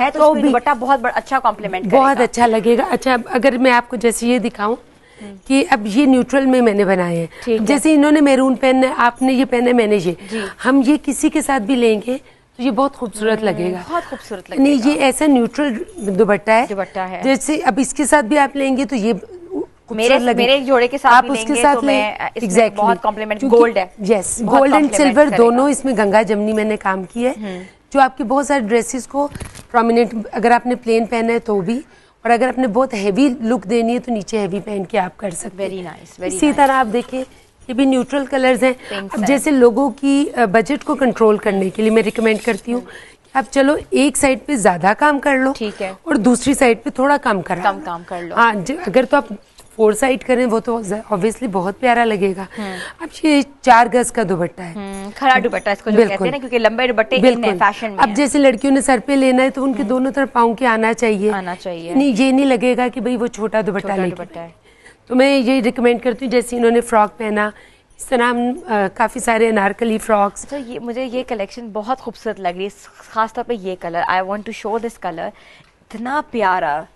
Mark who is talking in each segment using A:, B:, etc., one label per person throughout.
A: है तो भी दुपट्टा बहुत अच्छा कॉम्प्लीमेंट करेगा,
B: बहुत अच्छा लगेगा। अच्छा, अगर मैं आपको जैसे ये दिखाऊं कि अब ये न्यूट्रल में मैंने बनाए हैं, जैसे इन्होंने मैरून पहनना है, आपने ये पहना है, मैंने ये, हम ये किसी के साथ भी लेंगे तो ये बहुत खूबसूरत लगेगा,
A: बहुत खूबसूरत लगेगा।
B: नहीं, ये ऐसा न्यूट्रल दुपट्टा है, जैसे अब इसके साथ भी आप लेंगे तो ये
A: मेरे जोड़े के साथ
B: आप
A: भी
B: उसके
A: लेंगे
B: साथ
A: तो मैं इसमें बहुत कॉम्प्लीमेंट, गोल्ड है,
B: यस, गोल्ड एंड सिल्वर दोनों इसमें गंगा जमनी मैंने काम की है, जो आपकी बहुत सारे ड्रेसेस को प्रोमिनेंट, अगर आपने प्लेन पहना है तो भी, और अगर आपने बहुत हैवी लुक देनी है तो नीचे हैवी पहन के आप कर सकते हैं।
A: वेरी नाइस, वेरी
B: इसी तरह आप देखें ये भी न्यूट्रल कलर्स हैं। अब जैसे लोगों की बजट को कंट्रोल करने के लिए मैं रिकमेंड करती हूँ कि आप चलो एक साइड पे ज्यादा काम कर लो,
A: ठीक है,
B: और दूसरी साइड पे थोड़ा कम काम कर लो। हाँ, अगर तो आप 4 साइड करें वो तो ऑब्वियसली बहुत प्यारा लगेगा। अब ये 4 गज का दुपट्टा है,
A: खड़ा दुपट्टा इसको जो कहते हैं ना, क्योंकि लंबे दुपट्टे इन है, फैशन में।
B: अब जैसे लड़कियों ने सर पे लेना है तो उनके दोनों तरफ पाँव के आना चाहिए, नहीं, ये नहीं लगेगा कि भाई वो छोटा दुपट्टा लेके, तो मैं ये रिकमेंड करती हूँ। जैसे इन्होंने फ्रॉक पहना, इस तरह हम काफी सारे अनारकली फ्रॉक्स।
A: तो ये मुझे ये कलेक्शन बहुत खूबसूरत लग रही है, खासतौर पे ये colour, I want to show this colour, इतना प्यारा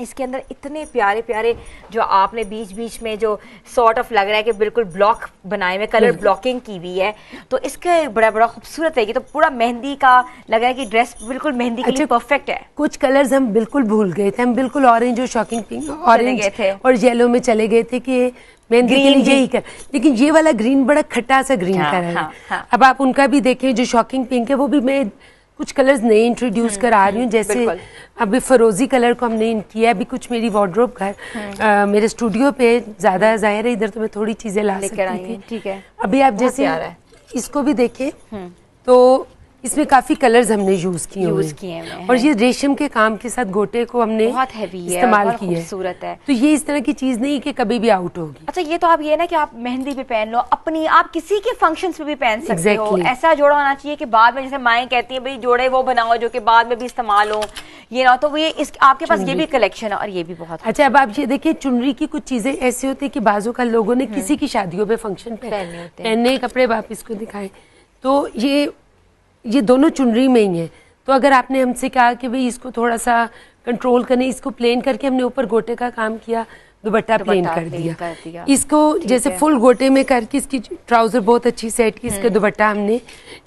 A: इसके अंदर इतने प्यारे प्यारे, जो आपने बीच बीच में जो सॉर्ट ऑफ लग रहा है कि बिल्कुल ब्लॉक बनाए हुए, कलर ब्लॉकिंग की हुई है, तो इसका बड़ा बड़ा खूबसूरत है। ये तो पूरा मेहंदी का लग रहा है कि ड्रेस बिल्कुल मेहंदी के लिए परफेक्ट है।
B: कुछ कलर्स हम बिल्कुल भूल गए थे, हम बिल्कुल ऑरेंज और शॉकिंग पिंक, ऑरेंज और येलो में चले गए थे कि मेहंदी के लिए यही कर, लेकिन ये वाला ग्रीन बड़ा खट्टा सा ग्रीन कलर है। अब आप उनका भी देखें, जो शॉकिंग पिंक है वो भी मैं कुछ कलर्स नए इंट्रोड्यूस करा रही हूँ, जैसे अभी फरोजी कलर को हमने किया, अभी कुछ मेरी वार्डरोब घर मेरे स्टूडियो पे ज्यादा जाहिर है, इधर तो मैं थोड़ी चीजें ला सकती थी,
A: ठीक है।
B: अभी आप जैसे इसको भी देखें तो इसमें काफी कलर्स हमने यूज किए हैं, और ये रेशम के काम के साथ गोटे को हमने
A: बहुत हैवी
B: इस्तेमाल किया है,
A: खूबसूरत है।
B: तो ये इस तरह की चीज नहीं कि कभी भी आउट होगी।
A: अच्छा, ये तो आप ये ना कि आप मेहंदी पे पहन लो, अपनी आप किसी के फंक्शंस पे भी पहन सकते हो। ऐसा जोड़ा होना चाहिए कि बाद में, जैसे माएँ कहती हैं भाई जोड़े वो बनाओ जो कि बाद में भी इस्तेमाल हो, ये ना, तो ये आपके पास ये भी कलेक्शन है, और ये भी बहुत
B: अच्छा। अब आप ये देखिए, चुनरी की कुछ चीजें ऐसी होती है कि बाजू का लोगों ने किसी की शादियों पे फंक्शन पे पहनने कपड़े वापिस को दिखाए, तो ये दोनों चुनरी में ही है। तो अगर आपने हमसे कहा कि भाई इसको थोड़ा सा कंट्रोल करने, इसको प्लेन करके हमने ऊपर गोटे का काम किया, दुपट्टा प्लेन कर दिया। इसको जैसे फुल गोटे में करके इसकी ट्राउजर बहुत अच्छी सेट की, इसका दुपट्टा हमने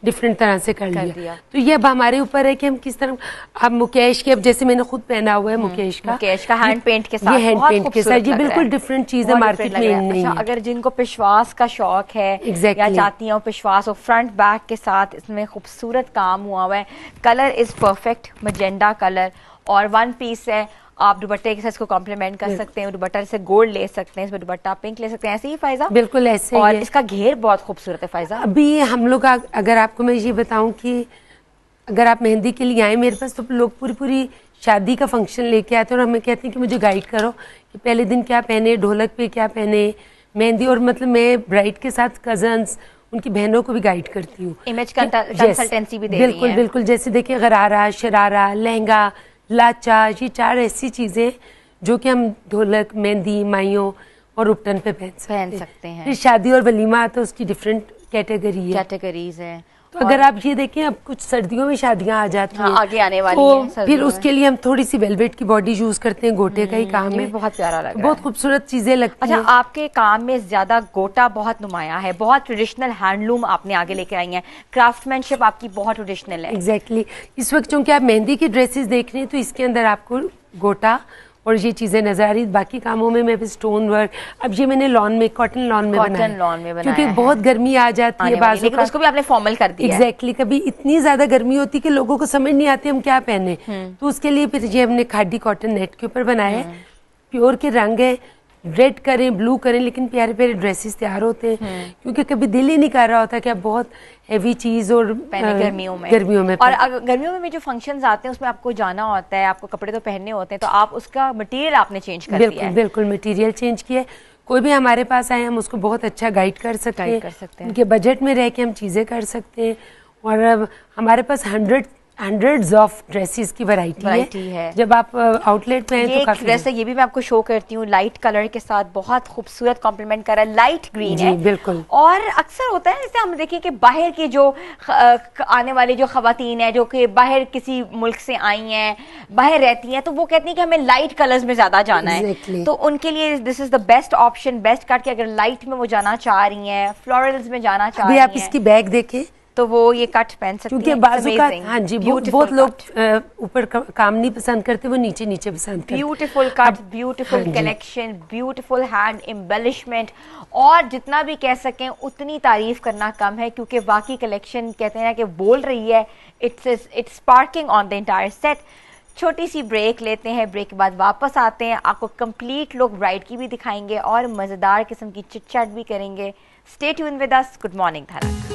B: डिफरेंट तरह से कर लिया। तो ये अब हमारे ऊपर है कि हम किस तरह, अब मुकेश के, अब जैसे मैंने खुद पहना हुआ है मुकेश का
A: हैंड पेंट के साथ,
B: ये हैंड पेंट के साथ, ये बिल्कुल डिफरेंट चीज है, मार्केट में नहीं है।
A: अगर जिनको पिशवास का शौक है या चाहती हैं पिशवास हो, फ्रंट बैक के साथ इसमें खूबसूरत काम हुआ हुआ है, colour is perfect magenta colour, और 1 पीस है, आप दुपट्टे के साथ इसको कॉम्प्लीमेंट कर सकते हैं, दुपट्टा से गोल्ड ले सकते हैं, इसमें दुपट्टा पिंक ले सकते हैं, ऐसे ही फायजा,
B: बिल्कुल ऐसे
A: और
B: ही
A: इसका घेर बहुत खूबसूरत है फायजा।
B: अभी हम लोग अगर आपको मैं ये बताऊं कि अगर आप मेहंदी के लिए आए मेरे पास, तो लोग पूरी शादी का फंक्शन लेके आते हैं और हमें कहते हैं कि मुझे गाइड करो कि पहले दिन क्या पहने, ढोलक पे क्या पहने, मेहंदी, और मतलब मैं ब्राइड के साथ कजन्स, उनकी बहनों को भी गाइड करती हूँ,
A: इमेज कंसल्टेंसी भी दे रही हैं।
B: बिल्कुल। जैसे देखिए, गरारा, शरारा, लहंगा, लाचा, ये 4 ऐसी चीजें जो कि हम ढोलक, मेहंदी, माइयों और उपटन पे पहन सकते हैं। फिर शादी और वलीमा तो उसकी डिफरेंट कैटेगरीज है। तो अगर आप ये देखें, अब कुछ सर्दियों में शादियां आ जाती हैं,
A: आगे आने वाली
B: तो
A: हैं,
B: फिर उसके लिए हम थोड़ी सी वेलवेट की बॉडी यूज करते हैं, गोटे का ही काम है,
A: बहुत प्यारा लग रहा है,
B: बहुत खूबसूरत चीजें लगती हैं।
A: अच्छा, आपके काम में ज्यादा गोटा बहुत नुमाया है, बहुत ट्रेडिशनल हैंडलूम आपने आगे लेके आई हैं, क्राफ्टमैनशिप आपकी बहुत ट्रेडिशनल है।
B: एग्जैक्टली। इस वक्त चूंकि आप मेहंदी की ड्रेसेस देख रहे हैं, तो इसके अंदर आपको गोटा और ये चीजें नजर आ रही। बाकी कामों में मैं भी स्टोन वर्क, अब ये मैंने लॉन में, कॉटन लॉन में बनाया, क्योंकि बहुत गर्मी आ जाती है बाजू,
A: लेकिन उसको भी आपने फॉर्मल कर दिया।
B: एग्जैक्टली। कभी इतनी ज्यादा गर्मी होती है कि लोगों को समझ नहीं आती हम क्या पहने, तो उसके लिए फिर ये हमने खादी कॉटन नेट के ऊपर बनाया है। प्योर के रंग है, रेड करें, ब्लू करें, लेकिन प्यारे प्यारे ड्रेसेस तैयार होते हैं, क्योंकि कभी दिल ही नहीं कर रहा होता कि आप बहुत हेवी चीज और
A: गर्मियों में और गर्मियों में जो फंक्शंस आते हैं उसमें आपको जाना होता है, आपको कपड़े तो पहनने होते हैं, तो आप उसका मटेरियल आपने चेंज कर दिया है।
B: बिल्कुल मटेरियल चेंज किया है। कोई भी हमारे पास आए, हम उसको बहुत अच्छा गाइड कर सकते हैं, उनके बजट में रह के हम चीजें कर सकते हैं। और अब हमारे पास हंड्रेड्स ऑफ ड्रेसेस की वैरायटी है। जब आप आउटलेट में हैं तो काफी
A: ड्रेस है, ये भी मैं आपको शो करती हूँ, लाइट कलर के साथ बहुत खूबसूरत कॉम्प्लीमेंट कर रहा है, लाइट ग्रीन है
B: बिल्कुल।
A: और अक्सर होता है जैसे हम देखिए कि बाहर के जो आने वाली जो खवातीन है जो कि बाहर किसी मुल्क से आई हैं, बाहर रहती हैं, तो वो कहती हैं कि हमें लाइट कलर्स में ज्यादा जाना है, तो उनके लिए this is the best option, best cut के अगर लाइट में वो जाना चाह रही हैं, फ्लोरल्स में जाना चाह रही हैं।
B: आप इसकी बैग देखें
A: तो वो ये कट पहन सकती हैं,
B: क्योंकि बाजू का हाँ जी बहुत लोग ऊपर काम नहीं पसंद करते, वो नीचे नीचे पसंद करते।
A: Beautiful cut, beautiful collection, beautiful hand embellishment, और जितना भी कह सकें उतनी तारीफ करना कम है, क्योंकि बाकी कलेक्शन कहते हैं कि बोल रही है, it's sparking on the entire set. छोटी सी ब्रेक लेते हैं, ब्रेक के बाद वापस आते हैं, आपको कंप्लीट लुक ब्राइड की भी दिखाएंगे और मजेदार किस्म की चिट चैट भी करेंगे। Stay tune with us. Good morning धड़क।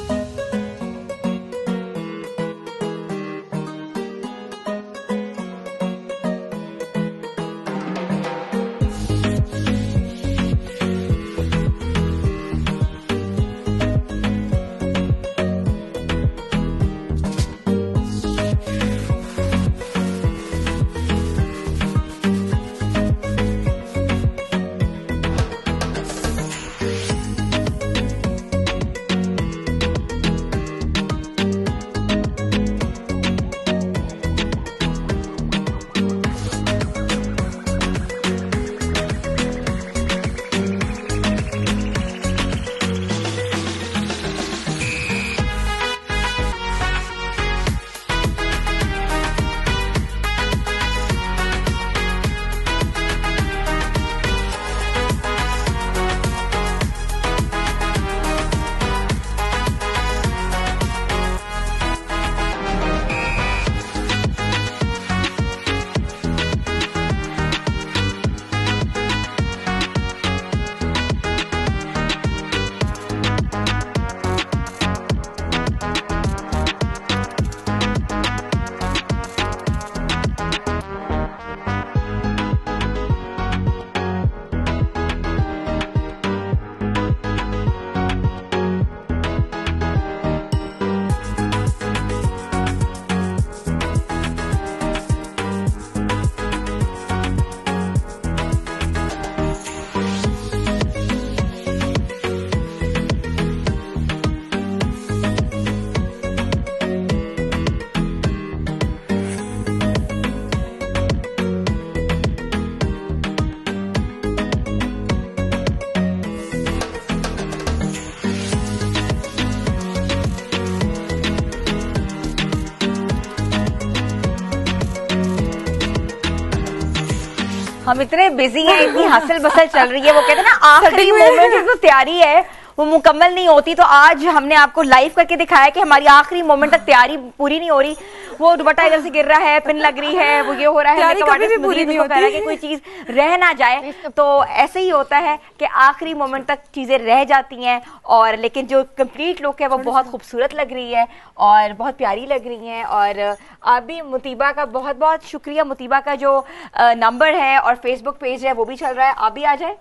A: हम इतने बिजी हैं, इतनी हसल बसल चल रही है, वो कहते हैं ना आखिरी मोमेंट जो तैयारी है वो मुकम्मल नहीं होती, तो आज हमने आपको लाइव करके दिखाया कि हमारी आखिरी मोमेंट तक तैयारी पूरी नहीं हो रही, वो दुपट्टा इधर से गिर रहा है, पिन लग रही है, वो ये हो रहा है, पूरी नहीं होती है कि कोई चीज रह ना जाए, तो ऐसे ही होता है कि आखिरी मोमेंट तक चीजें रह जाती हैं, और लेकिन जो कंप्लीट लुक है वो बहुत खूबसूरत लग रही है और बहुत प्यारी लग रही है। और अभी मुतीबा का बहुत बहुत शुक्रिया, मुतीबा का जो नंबर है और फेसबुक पेज है वो भी चल रहा है, आप भी आ जाए,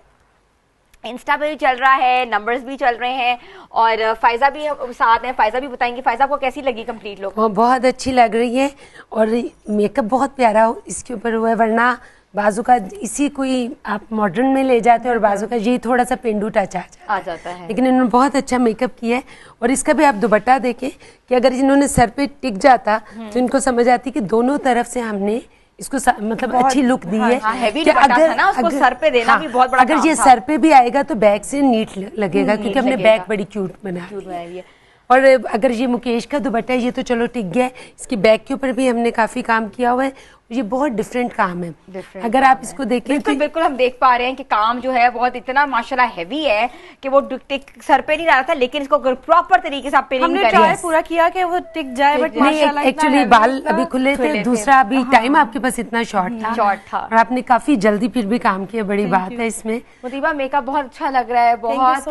A: इंस्टा पे भी चल रहा है, नंबर्स भी चल रहे हैं, और फायजा भी साथ हैं, फायजा भी बताएंगे। फायजा आपको कैसी लगी कंप्लीट लुक?
B: बहुत अच्छी लग रही है और मेकअप बहुत प्यारा इसके ऊपर हुआ है, वरना बाजू का इसी कोई आप मॉडर्न में ले जाते हैं और बाजू का ये थोड़ा सा पेंडू टच आ जाता है, लेकिन इन्होंने बहुत अच्छा मेकअप किया है। और इसका भी आप दुपट्टा देखें कि अगर इन्होंने सर पे टिक जाता तो इनको समझ आती कि दोनों तरफ से हमने इसको मतलब अच्छी लुक दी है।
A: कि अगर ना उसको सर पे देना भी बहुत बड़ा
B: अगर ये सर पे भी आएगा तो बैक से नीट लगेगा, क्योंकि हमने बैक बड़ी क्यूट बनाई है। और अगर ये मुकेश का दुपट्टा ये तो चलो टिक गया, इसकी बैक के ऊपर भी हमने काफी काम किया हुआ है, ये बहुत डिफरेंट काम है। अगर आप इसको देखें
A: बिल्कुल बिल्कुल हम देख पा रहे हैं कि काम जो है बहुत इतना माशाल्लाह हैवी है कि वो टिक सर पे नहीं रहा था, लेकिन इसको प्रॉपर तरीके से आप पिनिंग
C: हमने ट्राई पूरा किया कि वो टिक जाए, बट माशाल्लाह
B: एक्चुअली बाल अभी खुले थे, दूसरा अभी टाइम आपके पास इतना शॉर्ट था और आपने काफी जल्दी फिर भी काम किया, बड़ी बात है इसमें।
A: मुतीबा मेकअप बहुत अच्छा लग रहा है, बहुत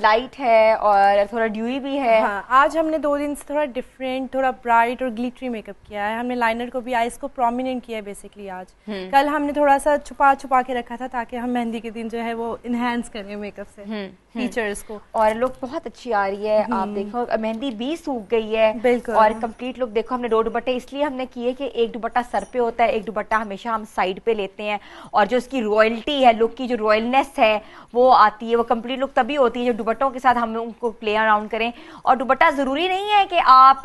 A: लाइट है और थोड़ा ड्यूई भी है।
C: आज हमने 2 दिन से थोड़ा डिफरेंट, थोड़ा ब्राइट और ग्लिटरी मेकअप किया है। हमने लाइनर को भी आईज को प्रोमिनेंट कन्वीनियंट किया है बेसिकली आज। कल हमने थोड़ा सा छुपा छुपा के रखा था ताकि हम मेहंदी के दिन जो है वो इनहेंस करें मेकअप से फीचर्स को।
A: और लुक बहुत अच्छी आ रही है, आप देखो मेहंदी भी सूख गई है
C: बिल्कुल।
A: और कंप्लीट लुक देखो। हमने 2 दुपट्टे इसलिए हमने किए कि एक दुपट्टा सर पे होता है, एक दुपट्टा हमेशा हम साइड पे लेते हैं, और जो इसकी रॉयल्टी है, लुक की जो रॉयलनेस है वो आती है, वो कंप्लीट लुक तभी होती है जब दुपट्टों के साथ हम उनको प्ले अराउंड करें। और दुपट्टा जरूरी नहीं है कि आप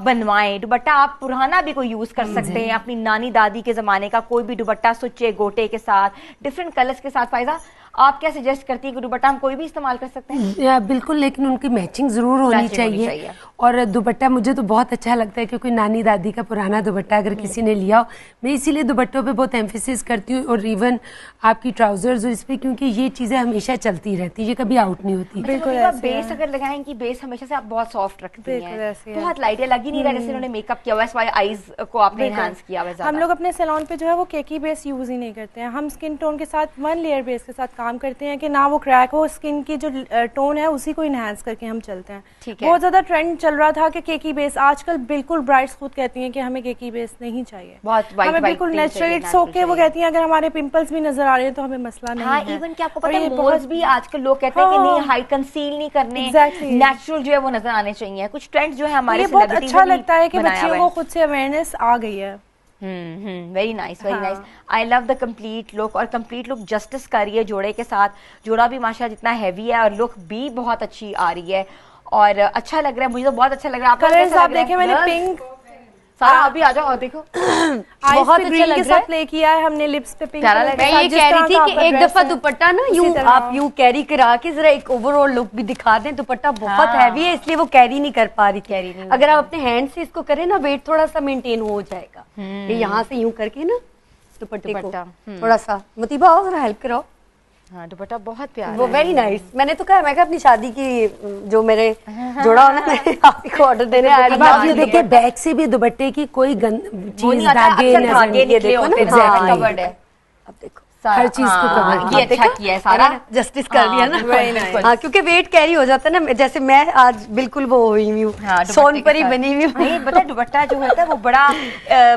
A: बनवाएं, दुपट्टा आप पुराना भी कोई यूज कर सकते हैं, अपनी नानी दादी के जमाने का कोई भी दुपट्टा सुच्चे गोटे के साथ, डिफरेंट कलर्स के साथ। फायदा आप क्या सजेस्ट करती है कि दुपट्टा हम कोई भी इस्तेमाल कर सकते हैं?
B: बिल्कुल, लेकिन उनकी मैचिंग जरूर होनी चाहिए। और दुपट्टा मुझे तो बहुत अच्छा लगता है क्योंकि नानी दादी का पुराना दुपट्टा अगर किसी ने लिया हो, मैं इसीलिए दुपट्टों पे बहुत एम्फेसिस करती हूँ, और इवन आपकी ट्राउजर्स इस पे, क्योंकि ये चीजें हमेशा चलती रहती है, ये कभी आउट नहीं होती।
A: बिल्कुल। बेस अगर लगाएंगे, बेस हमेशा से आप बहुत सॉफ्ट रखती हैं, बहुत लाइट है, लग ही नहीं रहा जैसे उन्होंने मेकअप किया हुआ है, इसलिए आईज को आपने एनहांस किया हुआ है।
C: हम लोग अपने सैलून पे जो है वो केकी बेस यूज ही नहीं करते हैं, हम स्किन टोन के साथ 1 लेयर बेस के साथ काम करते हैं कि ना वो क्रैक हो, स्किन की जो टोन है उसी को इनहेंस करके हम चलते हैं। बहुत ज्यादा ट्रेंड चल रहा था कि केकी बेस, आजकल बिल्कुल ब्राइड्स खुद कहती हैं कि हमें केकी बेस नहीं चाहिए, हमें बिल्कुल नेचुरल इट्स ओके। वो कहती हैं अगर हमारे पिंपल्स भी नजर आ रहे हैं तो हमें मसला नहीं है।
A: इवन क्या आपको पता है मोल्स भी आजकल लोग कहते हैं कि नहीं हाई कंसील नहीं करने, नेचुरल जो है वो नजर आने चाहिए। कुछ ट्रेंड्स जो है हमारे
C: बहुत अच्छा लगता है कि बच्चियों को खुद से अवेयरनेस आ गई है।
A: Very nice, very nice. I love the complete look, और कंप्लीट लुक जस्टिस कर रही है जोड़े के साथ। जोड़ा भी माशाल्लाह जितना हैवी है और लुक भी बहुत अच्छी आ रही है और अच्छा लग रहा है, मुझे तो बहुत अच्छा लग रहा है।
C: कलर्स आप देखें, मैंने पिंक
A: सारा अभी आ जाओ, देखो
C: बहुत अच्छा लग रहा है। प्ले किया है हमने लिप्स पे पिंक।
D: मैं ये कह रही थी कि एक दफा दुपट्टा ना यूं आप यूं कैरी करा के जरा एक ओवरऑल लुक भी दिखा दें। दुपट्टा बहुत हैवी है इसलिए वो कैरी नहीं कर पा रही थी। अगर आप अपने हैंड से इसको करें ना, वेट थोड़ा सा मेंटेन हो जाएगा। ये यहाँ से यूं करके ना दुपट्टे को थोड़ा सा, मतीबा आओ जरा हेल्प कराओ।
A: हाँ, दुपट्टा बहुत प्यारा
D: वो वेरी नाइस। मैंने तो कहा, मैं कहा अपनी शादी की जो मेरे जोड़ा होना मैं आप को ऑर्डर देने आया।
B: ये देखिए बैक से भी दुपट्टे की कोई चीज
A: धागे नजर नहीं आते।
D: अब देखो
B: हर चीज को कवर
A: ये अच्छा किया है, सारा
D: जस्टिस कर दिया ना। हाँ, क्योंकि वेट कैरी हो जाता है ना, जैसे मैं आज बिल्कुल वो हुई हूँ, सोनपरी बनी हुई।
A: नहीं पता, दुपट्टा जो होता है वो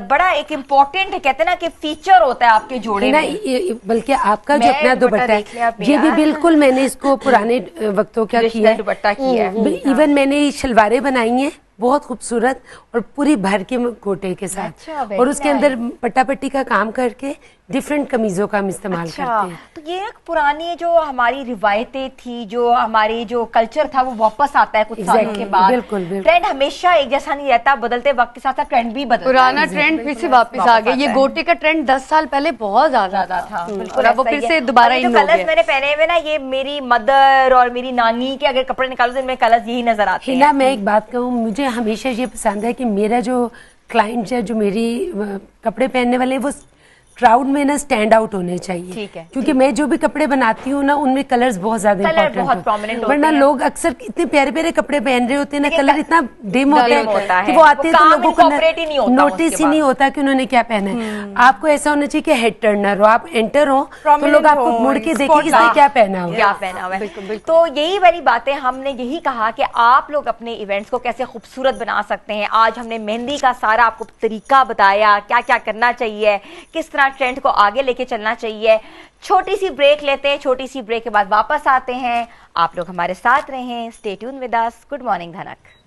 A: बड़ा एक इम्पोर्टेंट कहते हैं ना कि फीचर होता है आपके जोड़े में।
B: बल्कि आपका जो अपना दुपट्टा है ये भी बिल्कुल मैंने इसको पुराने वक्तों का किया,
A: दुपट्टा किया है।
B: इवन मैंने शलवारें बनाई हैं बहुत खूबसूरत और पूरी भर के गोटे के साथ। और उसके अंदर पट्टा पट्टी का काम करके डिफरेंट कमीजों का हम इस्तेमाल करते हैं।
A: तो ये पुरानी जो हमारी रिवायतें थी, जो हमारी जो कल्चर था वो वापस आता है कुछ सालों के बाद।
B: बिल्कुल, बिल्कुल।
A: ट्रेंड हमेशा एक जैसा नहीं रहता, बदलते वक्त के साथ ट्रेंड भी बदलता है।
D: पुराना ट्रेंड फिर से वापस आ गया। ये गोटे का ट्रेंड 10 साल पहले बहुत ज्यादा था,
A: बिल्कुल
D: वो फिर से दोबारा इन हो गया।
A: कलर्स मैंने पहने हुए ना, ये मेरी मदर और मेरी नानी के अगर कपड़े निकालो तो इनमें कलर्स यही नजर आते हैं।
B: मैं एक बात कहूँ, मुझे हमेशा ये पसंद है कि मेरा जो क्लाइंट है, जो मेरी कपड़े पहनने वाले, वो क्राउड में ना स्टैंड आउट होने चाहिए।
A: ठीक है,
B: क्योंकि मैं जो भी कपड़े बनाती हूँ ना उनमें कलर्स बहुत ज्यादा इंपॉर्टेंट होते हैं। वरना लोग अक्सर इतने प्यारे प्यारे कपड़े पहन रहे होते हैं ना, कलर इतना डिम होता है कि वो आते हैं तो लोगों को नोटिस ही नहीं होता कि उन्होंने क्या पहना है। आपको ऐसा होना चाहिए कि हेड टर्नर हो, आप एंटर हो तो लोग आपको मुड़ के देखें कि इसने क्या पहना
A: हो। तो यही वाली बातें हमने यही कहा कि आप लोग अपने इवेंट्स को कैसे खूबसूरत बना सकते हैं। आज हमने मेहंदी का सारा आपको तरीका बताया, क्या क्या करना चाहिए, किस तरह ट्रेंड को आगे लेके चलना चाहिए। छोटी सी ब्रेक लेते हैं, छोटी सी ब्रेक के बाद वापस आते हैं। आप लोग हमारे साथ रहें, stay tune with us. Good morning धनक।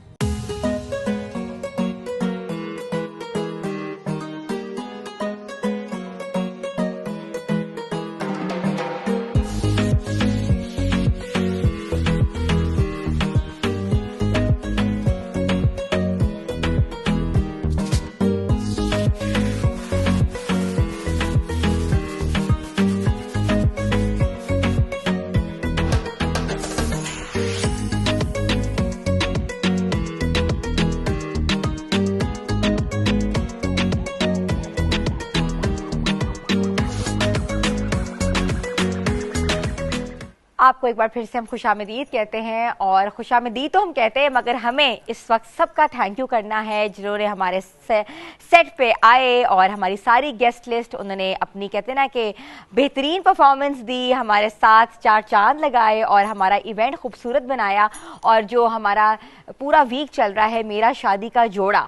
A: आपको एक बार फिर से हम खुशामदीद कहते हैं, और खुशामदीद तो हम कहते हैं मगर हमें इस वक्त सबका थैंक यू करना है जिन्होंने हमारे सेट पे आए और हमारी सारी गेस्ट लिस्ट उन्होंने अपनी कहते हैं ना कि बेहतरीन परफॉर्मेंस दी, हमारे साथ 4 चांद लगाए और हमारा इवेंट खूबसूरत बनाया। और जो हमारा पूरा वीक चल रहा है मेरा शादी का जोड़ा,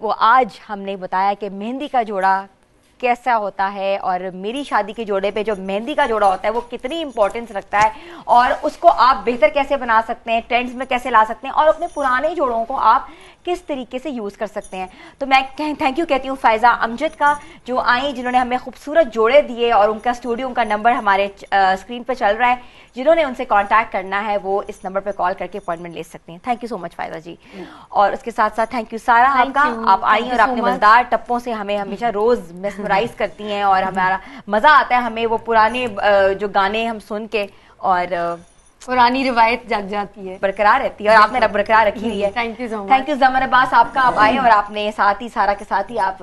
A: वो आज हमने बताया कि मेहंदी का जोड़ा कैसा होता है और मेरी शादी के जोड़े पे जो मेहंदी का जोड़ा होता है वो कितनी इंपॉर्टेंस रखता है और उसको आप बेहतर कैसे बना सकते हैं, ट्रेंड्स में कैसे ला सकते हैं और अपने पुराने जोड़ों को आप किस तरीके से यूज़ कर सकते हैं। तो मैं थैंक यू कहती हूँ फ़ायज़ा अमजद का, जो आई, जिन्होंने हमें खूबसूरत जोड़े दिए और उनका स्टूडियो, उनका नंबर हमारे स्क्रीन पर चल रहा है। जिन्होंने उनसे कांटेक्ट करना है वो इस नंबर पर कॉल करके अपॉइंटमेंट ले सकते हैं। Thank you so much Faiza ji. और उसके साथ साथ थैंक यू सारा आपका, आप आई और अपने मज़ेदार टप्पों से हमें हमेशा रोज़ मेस्मराइज करती हैं और हमारा मज़ा आता है हमें वो पुराने जो गाने हम सुन के और
D: पुरानी रिवायत जग जाती है,
A: बरकरार रहती है और आपने बरकरार रखी हुई है।
D: Thank you so much.
A: Thank you Zamar Abbas आपका, आप आए और आपने साथ ही सारा के साथ ही आप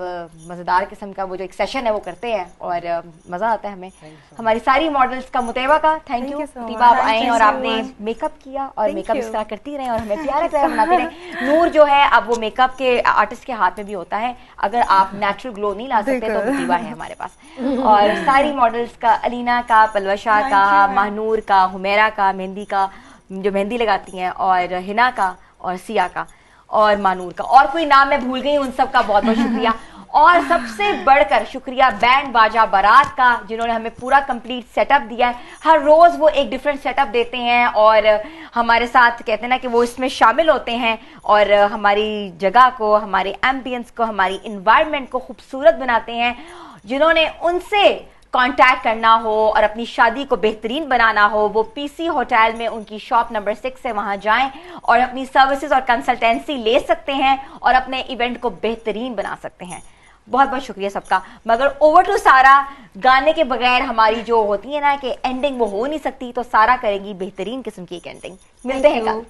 A: मज़ेदार किस्म का वो जो एक सेशन है वो करते हैं और मज़ा आता है हमें। हमारी सारी मॉडल्स का, मुतैबा का थैंक यू, तीबा आप आए और आपने मेकअप किया और मेकअप इस तरह करती रहे और हमें प्यारा प्यारा बनाते रहे। नूर जो है अब वो मेकअप के आर्टिस्ट के हाथ में भी होता है, अगर आप नेचुरल ग्लो नहीं ला सकते तो तीबा है हमारे पास। और सारी मॉडल्स का, अलीना का, पलवशा का, महानूर का, हुमेरा का, मेहंदी का जो मेहंदी लगाती हैं, और हिना का और सिया का और मानूर का, और कोई नाम मैं भूल गई उन सब का बहुत बहुत शुक्रिया। और सबसे बढ़कर शुक्रिया बैंड बाजा बारात का, जिन्होंने हमें पूरा कंप्लीट सेटअप दिया है। हर रोज़ वो एक डिफरेंट सेटअप देते हैं और हमारे साथ कहते हैं ना कि वो इसमें शामिल होते हैं और हमारी जगह को, हमारे एम्बियंस को, हमारी इन्वायरमेंट को खूबसूरत बनाते हैं। जिन्होंने उनसे कांटेक्ट करना हो और अपनी शादी को बेहतरीन बनाना हो, वो पीसी होटल में उनकी शॉप नंबर 6 है, वहां जाएं और अपनी सर्विसेज और कंसल्टेंसी ले सकते हैं और अपने इवेंट को बेहतरीन बना सकते हैं। बहुत बहुत शुक्रिया सबका। मगर ओवर टू सारा, गाने के बगैर हमारी जो होती है ना कि एंडिंग वो हो नहीं सकती, तो सारा करेगी बेहतरीन किस्म की एक एंडिंग। मिलते हैं कल।